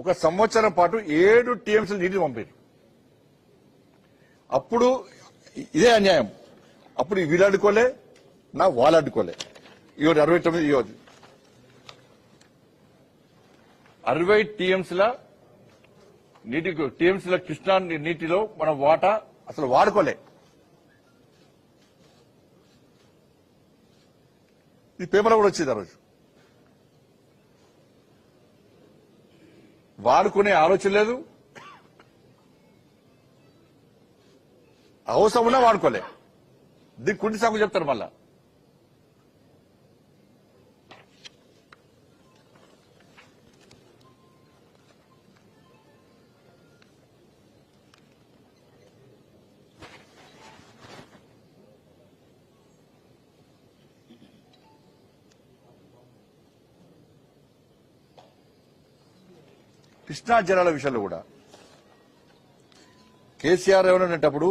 ఒక సంవత్సరం పాటు 7 టీఎంసీలు నీటిని పంపారు. అప్పుడు ఇదే అన్యాయం. అప్పుడు వీళ్ళు అడ్డుకోలే, నా వాళ్ళు అడ్డుకోలే. ఇవ్వదు 69 ఇవ్వదు 60 టీఎంసీల టీఎంసీల కృష్ణా నీటిలో మన వాటా అసలు వాడుకోలే. ఈ పేపర్ కూడా వచ్చింది ఆ రోజు. వాడుకునే ఆలోచన లేదు, అవసరం ఉన్నా వాడుకోలే. దీనికి కుంటి సాగు చెప్తారు మళ్ళా. కృష్ణా జలాల విషయంలో కూడా కేసీఆర్ ఏమన్నప్పుడు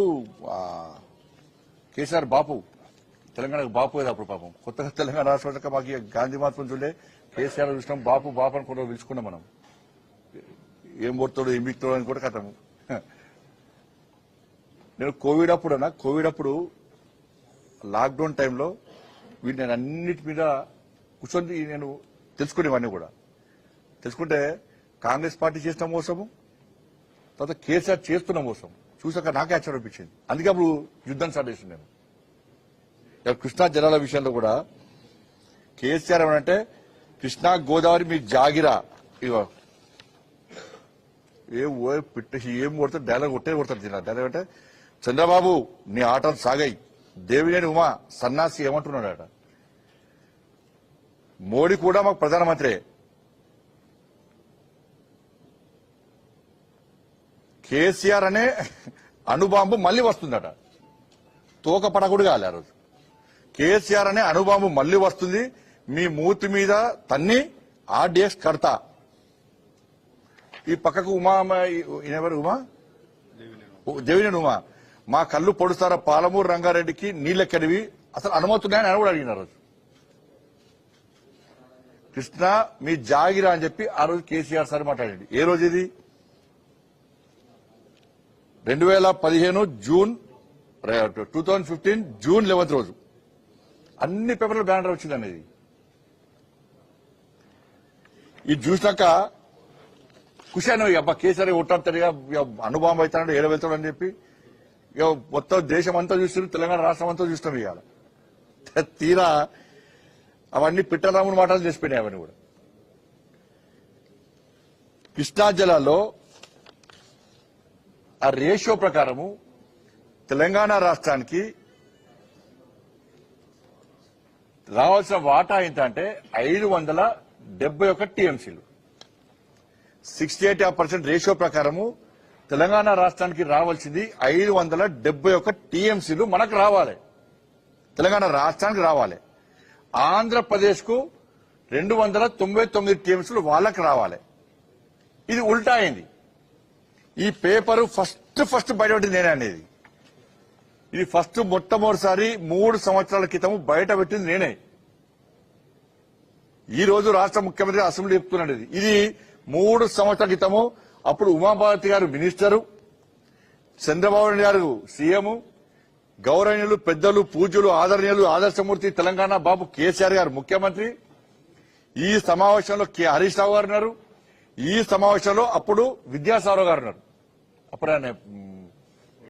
కేసీఆర్ బాపు తెలంగాణకు బాపు కదా అప్పుడు పాపం కొత్తగా తెలంగాణ రాష్ట్రం మాకు గాంధీ మాత్రం చూడలే కేసీఆర్ చూసినాం బాపు బాపు అని కూడా పిలుచుకున్నాం మనం. ఏం కొడతాడు ఏం బిక్తాడు అని కూడా కథము. నేను కోవిడ్ అప్పుడు లాక్డౌన్ టైంలో వీటిని నేను అన్నిటి మీద కూర్చొని నేను తెలుసుకునేవన్నీ కూడా తెలుసుకుంటే కాంగ్రెస్ పార్టీ చేసిన మోసము, తర్వాత కేసీఆర్ చేస్తున్న మోసం చూసాక నాకే ఆశ్చర్యం అనిపించింది. అందుకే అప్పుడు యుద్ధం స్టార్ట్ చేసింది నేను. కృష్ణా జలాల విషయంలో కూడా కేసీఆర్ ఏమంటే కృష్ణా గోదావరి మీ జాగిరా ఇగో ఏం కొడతారు డైలాగ్ కొడతారు. డైలాగ్ అంటే చంద్రబాబు నీ ఆటలు సాగాయి, దేవినేని ఉమా సన్నాసి ఏమంటున్నాడట. మోడీ కూడా మాకు ప్రధానమంత్రి, కేసీఆర్ అనే అణుబాంబు మళ్లీ వస్తుందట. తోక పడకుడు కాలే ఆ రోజు. కేసీఆర్ అనే అణుబాంబు మళ్లీ వస్తుంది, మీ మూతి మీద తన్ని ఆర్డీఎక్స్ కడతా. ఈ పక్కకు ఉమా ఎవరు ఉమా దేవినేని ఉమా మా కళ్ళు పొడుస్తారా పాలమూరు రంగారెడ్డికి నీళ్ళెక్కడివి అసలు అనుమతున్నాయని ఆయన కూడా అడిగిన రోజు. కృష్ణ మీ జాగిరా అని చెప్పి ఆ రోజు కేసీఆర్ సార్ మాట్లాడండి. ఏ రోజు ఇది 2015 జూన్ 2015 జూన్ 11 రోజు అన్ని పేపర్లు బ్యానర్ వచ్చింది అనేది. ఇది చూసినాక కుషాను అబ్బా కేసీఆర్ కొట్టాడుతాడు అణుబాంబు అవుతాడు ఏడ వెళ్తాడు అని చెప్పి ఇక మొత్తం దేశం అంతా చూస్తున్నారు, తెలంగాణ రాష్ట్రం అంతా చూస్తాం. ఇవాళ తీరా అవన్నీ పిట్టరాముడు మాటలు చేసిపోయినాయి. అవన్నీ కూడా కృష్ణా జలాల్లో ఆ రేషియో ప్రకారము తెలంగాణ రాష్ట్రానికి రావాల్సిన వాటా ఎంత అంటే 571 టీఎంసీలు. 68% రేషియో ప్రకారము తెలంగాణ రాష్ట్రానికి రావాల్సింది 571 టీఎంసీలు మనకు రావాలి, తెలంగాణ రాష్ట్రానికి రావాలి. ఆంధ్రప్రదేశ్ కు 299 టీఎంసీలు వాళ్ళకి రావాలి. ఇది ఉల్టా అయింది. ఈ పేపరు ఫస్ట్ బయటపెట్టింది నేనే అనేది. ఇది మొట్టమొదటిసారి 3 సంవత్సరాల క్రితం బయట పెట్టింది నేనే. ఈ రోజు రాష్ట్ర ముఖ్యమంత్రి అసెంబ్లీ చెప్తున్నాడు. ఇది 3 సంవత్సరాల క్రితము అప్పుడు ఉమాభారతి గారు మినిస్టరు, చంద్రబాబు నాయుడు గారు సీఎం, గౌరవనీయులు పెద్దలు పూజ్యులు ఆదరణీయులు ఆదర్శమూర్తి తెలంగాణ బాబు కేసీఆర్ గారు ముఖ్యమంత్రి. ఈ సమావేశంలో హరీష్ రావు గారు ఉన్నారు. ఈ సమావేశంలో అప్పుడు విద్యాసాగర్ గారు ఉన్నారు. అప్పుడు ఆయన